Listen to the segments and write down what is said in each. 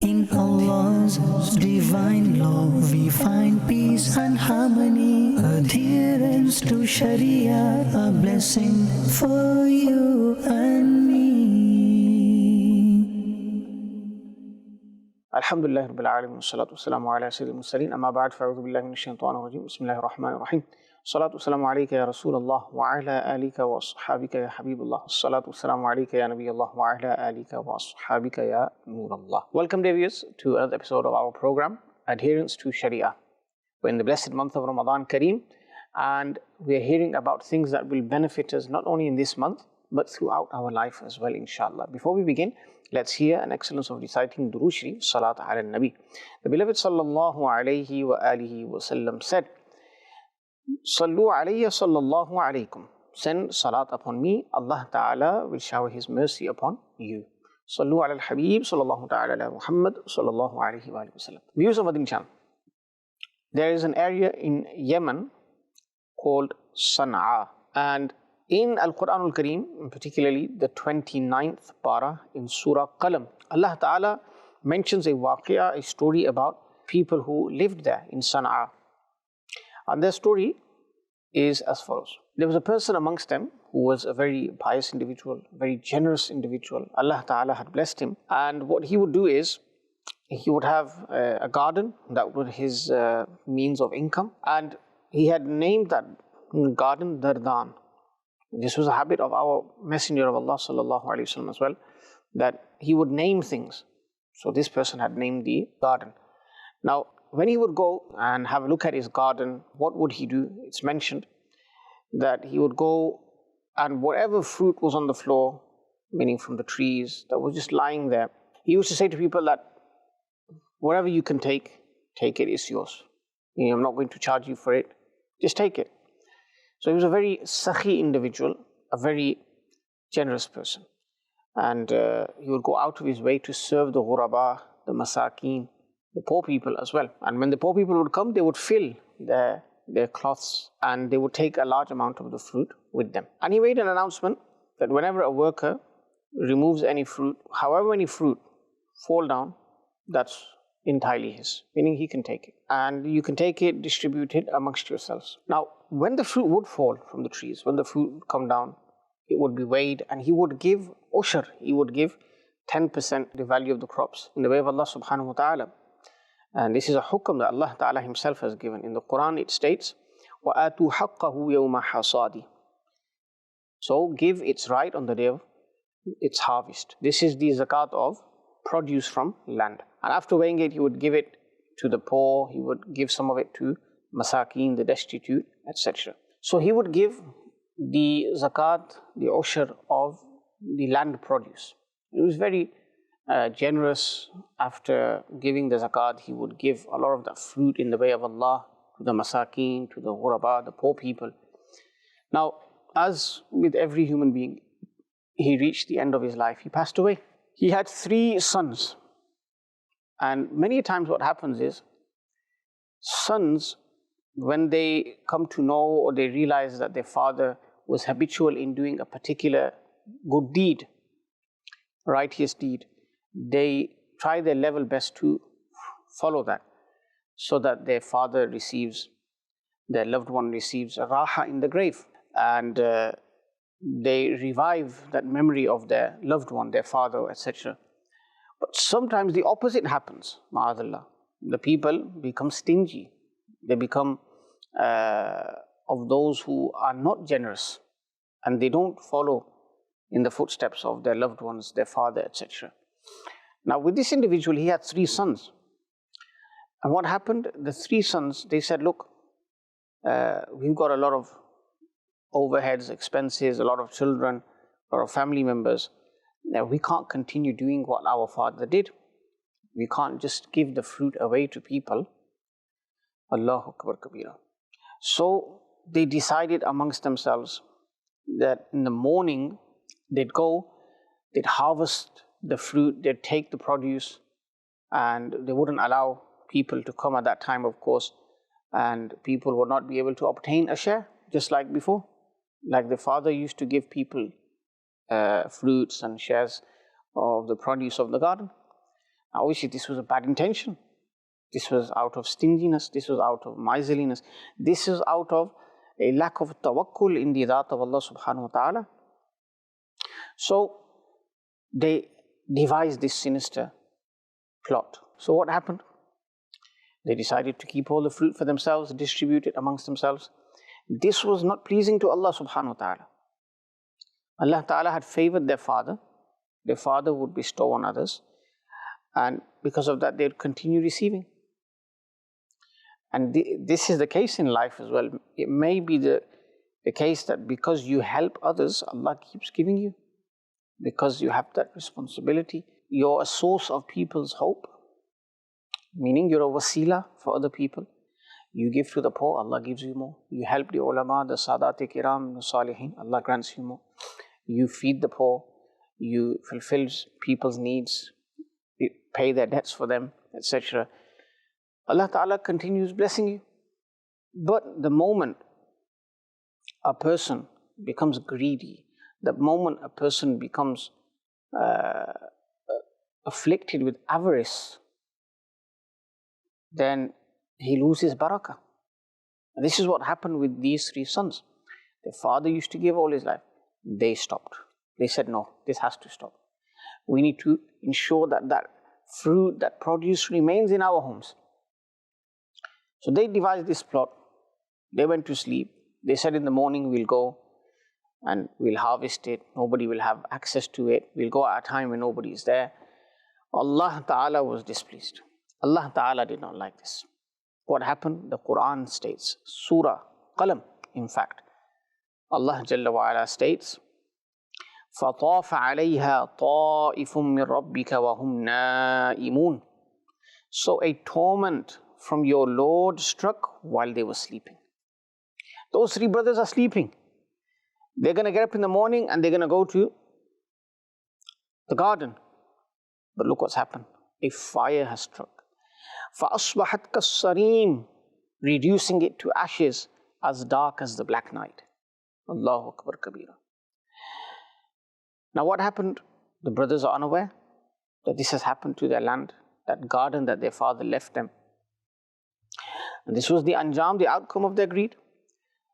In Allah's divine law, we find peace and harmony. Adherence to Shariah, a blessing for you and me. Alhamdulillah Rabbil Alamin, salatu wassalamu ala sayyidil mursaleen, amma ba'd, fa'udhu billahi minash shaitanir rajim, bismillahir rahmanir rahim. Salatu wassalamu alayka ya Rasulullah wa ala alika wa ashabika ya Habibullah. Salatu wassalamu alayka ya Nabiyullah wa ala alika wa ashabika ya Nurullah. Welcome, dear viewers, to another episode of our program, Adherence to Shariah. We're in the blessed month of Ramadan Kareem, and we are hearing about things that will benefit us not only in this month, but throughout our life as well, inshallah. Before we begin, let's hear an excellence of reciting Durood Sharif, Salat ala Nabi. The beloved sallallahu alayhi wa alihi wa sallam said, Sallu alayya sallallahu alaykum. Send salat upon me, Allah Ta'ala will shower His mercy upon you. Sallu ala al-Habib sallallahu ta'ala ala Muhammad sallallahu alayhi wa sallam. Viewers of Madani Channel, there is an area in Yemen called Sana'a, and in Al-Quran Al-Kareem, particularly the 29th para in Surah Qalam, Allah Ta'ala mentions a waqia, a story about people who lived there in Sana'a. And their story is as follows. There was a person amongst them who was a very pious individual, very generous individual. Allah Ta'ala had blessed him. And what he would do is, he would have a garden that was his means of income. And he had named that garden Dardan. This was a habit of our Messenger of Allah sallallahu alaihi wasallam as well, that he would name things. So this person had named the garden. Now, when he would go and have a look at his garden, what would he do? It's mentioned that he would go and whatever fruit was on the floor, meaning from the trees that was just lying there, he used to say to people that whatever you can take it, it's yours. I'm not going to charge you for it, just take it. So he was a very sakhi individual, a very generous person. And he would go out of his way to serve the ghuraba, the masakeen, the poor people as well. And when the poor people would come, they would fill their cloths and they would take a large amount of the fruit with them. And he made an announcement that whenever a worker removes any fruit, however many fruit fall down, that's entirely his, meaning he can take it. And you can take it, distribute it amongst yourselves. Now, when the fruit would fall from the trees, when the fruit would come down, it would be weighed and he would give ushur, he would give 10% the value of the crops in the way of Allah subhanahu wa ta'ala. And this is a hukm that Allah Ta'ala Himself has given. In the Quran it states, وَآتُوا حَقَّهُ يَوْمَ حَصَادِ. So give its right on the day of its harvest. This is the zakat of produce from land. And after weighing it, he would give it to the poor, he would give some of it to masakeen, the destitute, etc. So he would give the zakat, the ushur of the land produce. It was very generous. After giving the zakat, he would give a lot of the fruit in the way of Allah to the masakeen, to the ghuraba, the poor people. Now, as with every human being, he reached the end of his life. He passed away. He had 3 sons. And many times what happens is, sons, when they come to know or they realize that their father was habitual in doing a particular good deed, righteous deed, they try their level best to follow that, so that their father receives, their loved one receives a raha in the grave, and they revive that memory of their loved one, their father, etc. But sometimes the opposite happens, ma'adallah. The people become stingy. They become of those who are not generous, and they don't follow in the footsteps of their loved ones, their father, etc. Now, with this individual, he had 3 sons. And what happened? The 3 sons, they said, look, we've got a lot of overheads, expenses, a lot of children, a lot of family members. Now, we can't continue doing what our father did. We can't just give the fruit away to people. Allahu Akbar Kabira. So they decided amongst themselves that in the morning they'd go, they'd harvest the fruit, they'd take the produce, and they wouldn't allow people to come at that time, of course, and people would not be able to obtain a share, just like before. Like the father used to give people fruits and shares of the produce of the garden. Obviously, this was a bad intention. This was out of stinginess. This was out of miserliness. This is out of a lack of tawakkul in the dhat of Allah subhanahu wa ta'ala. So they devised this sinister plot. So what happened? They decided to keep all the fruit for themselves, distribute it amongst themselves. This was not pleasing to Allah subhanahu wa ta'ala. Allah ta'ala had favored their father. Their father would bestow on others. And because of that, they would continue receiving. And this is the case in life as well. It may be the case that because you help others, Allah keeps giving you. Because you have that responsibility. You're a source of people's hope. Meaning you're a wasila for other people. You give to the poor, Allah gives you more. You help the ulama, the sadat-e-kiram, the salihin, Allah grants you more. You feed the poor. You fulfill people's needs. You pay their debts for them, etc. Allah Ta'ala continues blessing you. But the moment a person becomes greedy, the moment a person becomes afflicted with avarice, then he loses barakah. And this is what happened with these three sons. Their father used to give all his life. They stopped. They said, no, this has to stop. We need to ensure that that fruit, that produce remains in our homes. So they devised this plot. They went to sleep. They said in the morning we'll go and we'll harvest it. Nobody will have access to it. We'll go at a time when nobody is there. Allah Ta'ala was displeased. Allah Ta'ala did not like this. What happened? The Quran states, Surah Qalam, in fact. Allah Jalla wa'ala states, فَطَافَ عَلَيْهَا طَائِفٌ مِّن رَبِّكَ وَهُمْ نَائِمُونَ. So a torment from your Lord struck while they were sleeping. Those three brothers are sleeping. They're going to get up in the morning and they're going to go to the garden. But look what's happened. A fire has struck. فَأَصْبَحَتْ كَالصَّرِيمِ, reducing it to ashes as dark as the black night. Allahu Akbar Kabira. Now what happened? The brothers are unaware that this has happened to their land, that garden that their father left them. And this was the anjam, the outcome of their greed.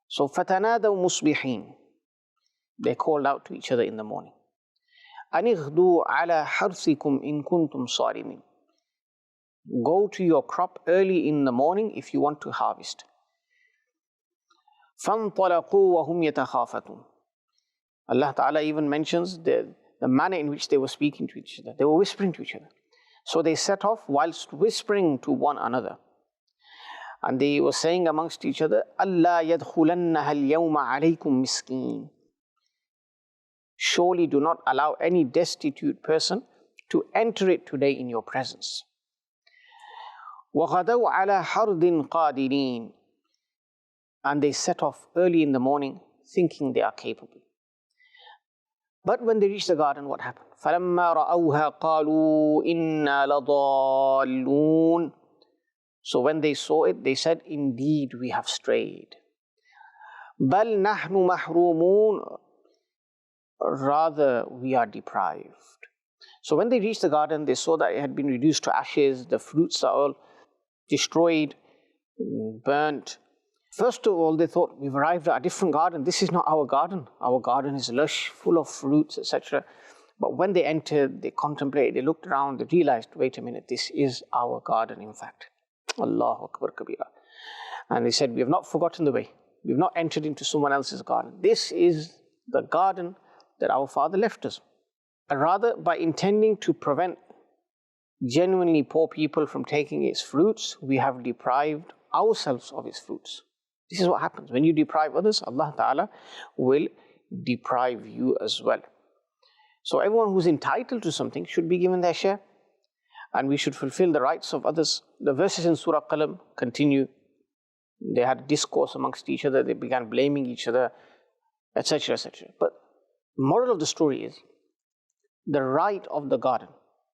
So فَتَنَادَوْا مُصْبِحِينَ, they called out to each other in the morning. أَنِغْدُوا عَلَى حَرْثِكُمْ إِن كُنْتُمْ صَارِمِينَ. Go to your crop early in the morning if you want to harvest. فَانْطَلَقُوا وَهُمْ يَتَخَافَتُونَ. Allah Ta'ala even mentions the manner in which they were speaking to each other. They were whispering to each other. So they set off whilst whispering to one another. And they were saying amongst each other, أَلَّا يَدْخُلَنَّهَا الْيَوْمَ عَلَيْكُمْ مِسْكِينَ. Surely do not allow any destitute person to enter it today in your presence. وَغَدَوْا عَلَى حَرْدٍ قَادِرِينَ. And they set off early in the morning thinking they are capable. But when they reached the garden, what happened? فَلَمَّا رَأَوْهَا قَالُوا إِنَّا لَضَالُّونَ. So when they saw it, they said, indeed we have strayed. بَلْ نَحْنُ مَحْرُومُونَ. Rather we are deprived. So when they reached the garden, they saw that it had been reduced to ashes, the fruits are all destroyed, burnt. First of all, they thought, we've arrived at a different garden. This is not our garden. Our garden is lush, full of fruits, etc. But when they entered, they contemplated, they looked around, they realized, wait a minute, this is our garden, in fact. Allahu Akbar Kabira. And they said, we have not forgotten the way. We have not entered into someone else's garden. This is the garden that our father left us. And rather, by intending to prevent genuinely poor people from taking its fruits, we have deprived ourselves of its fruits. This is what happens. When you deprive others, Allah Ta'ala will deprive you as well. So everyone who's entitled to something should be given their share. And we should fulfill the rights of others. The verses in Surah Qalam continue. They had discourse amongst each other. They began blaming each other, etc., etc. But the moral of the story is, the right of the garden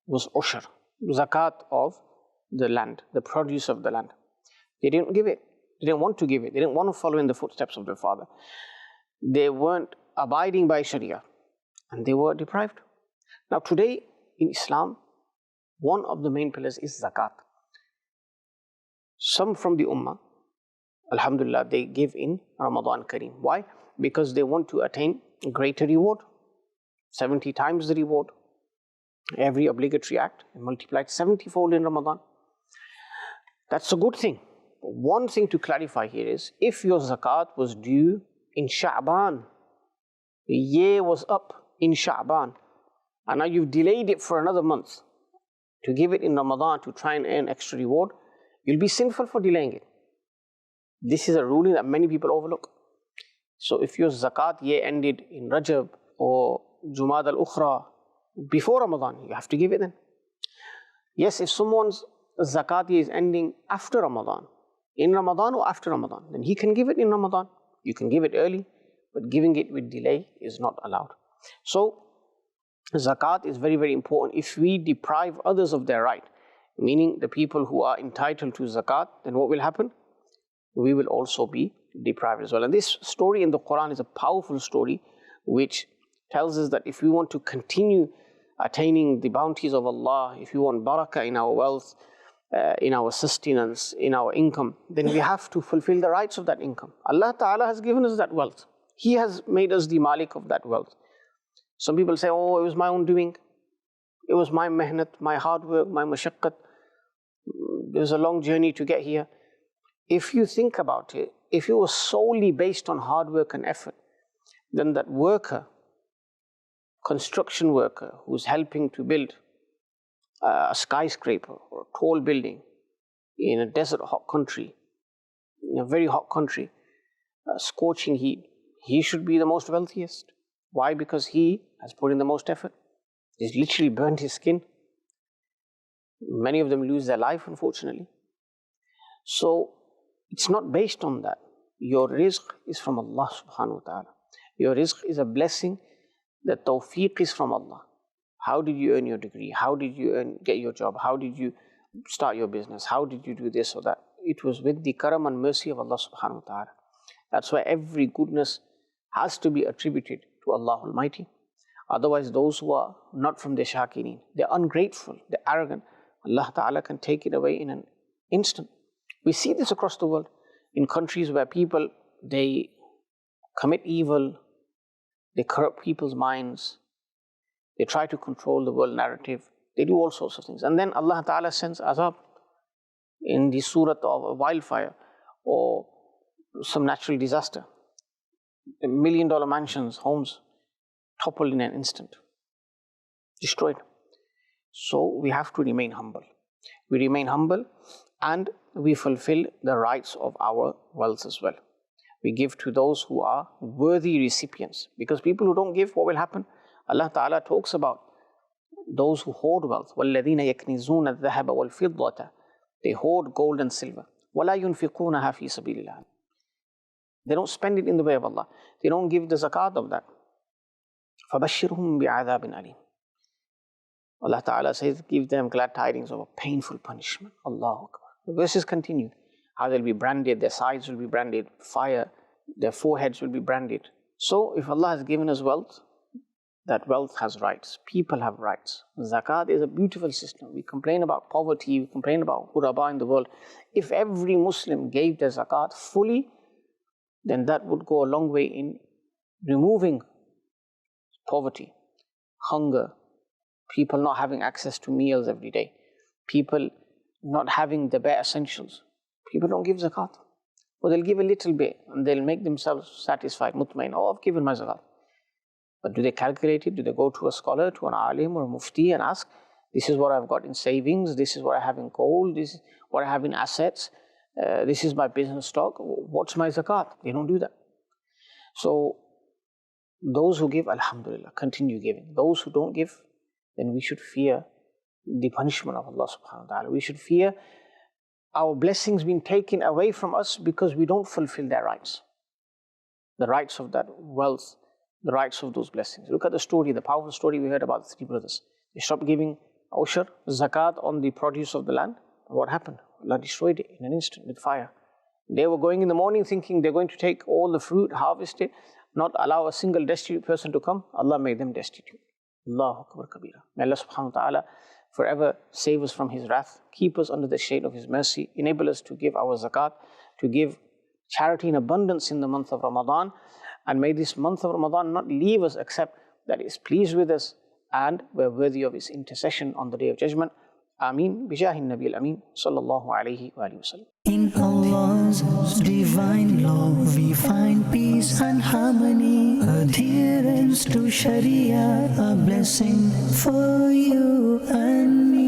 was ushr, zakat of the land, the produce of the land. They didn't give it. They didn't want to give it. They didn't want to follow in the footsteps of their father. They weren't abiding by Shariah. And they were deprived. Now today in Islam, One of the main pillars is zakat. Some from the ummah, alhamdulillah, they give in Ramadan Kareem. Why? Because they want to attain greater reward, 70 times the reward. Every obligatory act multiplied 70-fold in Ramadan. That's a good thing. But one thing to clarify here is, if your zakat was due in Sha'ban, the year was up in Sha'ban, and now you've delayed it for another month to give it in Ramadan to try and earn extra reward, you'll be sinful for delaying it. This is a ruling that many people overlook. So if your zakat year ended in Rajab or Jumad al-Ukhra before Ramadan, you have to give it then. Yes, if someone's zakat year is ending after Ramadan, in Ramadan or after Ramadan, then he can give it in Ramadan. You can give it early, but giving it with delay is not allowed. So zakat is very, very important. If we deprive others of their right, meaning the people who are entitled to zakat, then what will happen? We will also be deprived as well. And this story in the Quran is a powerful story which tells us that if we want to continue attaining the bounties of Allah, if we want barakah in our wealth, in our sustenance, in our income, then we have to fulfill the rights of that income. Allah Ta'ala has given us that wealth. He has made us the malik of that wealth. Some people say, oh, it was my own doing. It was my mehnat, my hard work, my mashaqqat. It was a long journey to get here. If you think about it, if it was solely based on hard work and effort, then that worker, construction worker who's helping to build a skyscraper or a tall building in a desert hot country, in a very hot country, scorching heat, he should be the most wealthiest. Why? Because he has put in the most effort. He's literally burned his skin. Many of them lose their life, unfortunately. So it's not based on that. Your rizq is from Allah subhanahu wa ta'ala. Your rizq is a blessing. The tawfiq is from Allah. How did you earn your degree? How did you get your job? How did you start your business? How did you do this or that? It was with the karam and mercy of Allah subhanahu wa ta'ala. That's why every goodness has to be attributed to Allah Almighty. Otherwise, those who are not from the shakirin, they're ungrateful, they're arrogant, Allah Ta'ala can take it away in an instant. We see this across the world, in countries where people, they commit evil, they corrupt people's minds, they try to control the world narrative, they do all sorts of things. And then Allah Ta'ala sends azab in the surah of a wildfire or some natural disaster. $1 million mansions, homes, toppled in an instant, destroyed. So we have to remain humble. We remain humble and we fulfill the rights of our wealth as well. We give to those who are worthy recipients. Because people who don't give, what will happen? Allah Ta'ala talks about those who hoard wealth. وَالَّذِينَ يَكْنِزُونَ الذَّهَبَ وَالْفِضَّةَ. They hoard gold and silver. وَلَا يُنْفِقُونَهَا فِي سَبِيلِ اللَّهِ. They don't spend it in the way of Allah. They don't give the zakat of that. فَبَشِّرْهُمْ بِعَذَابٍ أَلِيمٍ. Allah Ta'ala says, give them glad tidings of a painful punishment. Allahu Akbar. The verses continue. How they'll be branded, their sides will be branded, fire, their foreheads will be branded. So if Allah has given us wealth, that wealth has rights. People have rights. Zakat is a beautiful system. We complain about poverty, we complain about ghuraba in the world. If every Muslim gave their zakat fully, then that would go a long way in removing poverty, hunger, people not having access to meals every day, people not having the bare essentials. People don't give zakat. Or they'll give a little bit and they'll make themselves satisfied, mutmain, oh, I've given my zakat. But do they calculate it? Do they go to a scholar, to an alim or a mufti and ask, this is what I've got in savings, this is what I have in gold, this is what I have in assets, this is my business stock, what's my zakat? They don't do that. So those who give, alhamdulillah, continue giving. Those who don't give, then we should fear the punishment of Allah subhanahu wa ta'ala. We should fear our blessings being taken away from us because we don't fulfill their rights. The rights of that wealth, the rights of those blessings. Look at the story, the powerful story we heard about the three brothers. They stopped giving ushur, zakat on the produce of the land. What happened? Allah destroyed it in an instant with fire. They were going in the morning thinking they're going to take all the fruit, harvest it, not allow a single destitute person to come. Allah made them destitute. Allahu Akbar Kabira. May Allah subhanahu wa ta'ala forever save us from His wrath, keep us under the shade of His mercy, enable us to give our zakat, to give charity in abundance in the month of Ramadan, and may this month of Ramadan not leave us except that He is pleased with us and we're worthy of His intercession on the Day of Judgment. Ameen. Bijahin Nabi al-Ameen. Sallallahu alayhi wa sallam. In Allah's divine law we find peace and harmony. Adherence to Shariah, a blessing for you and me.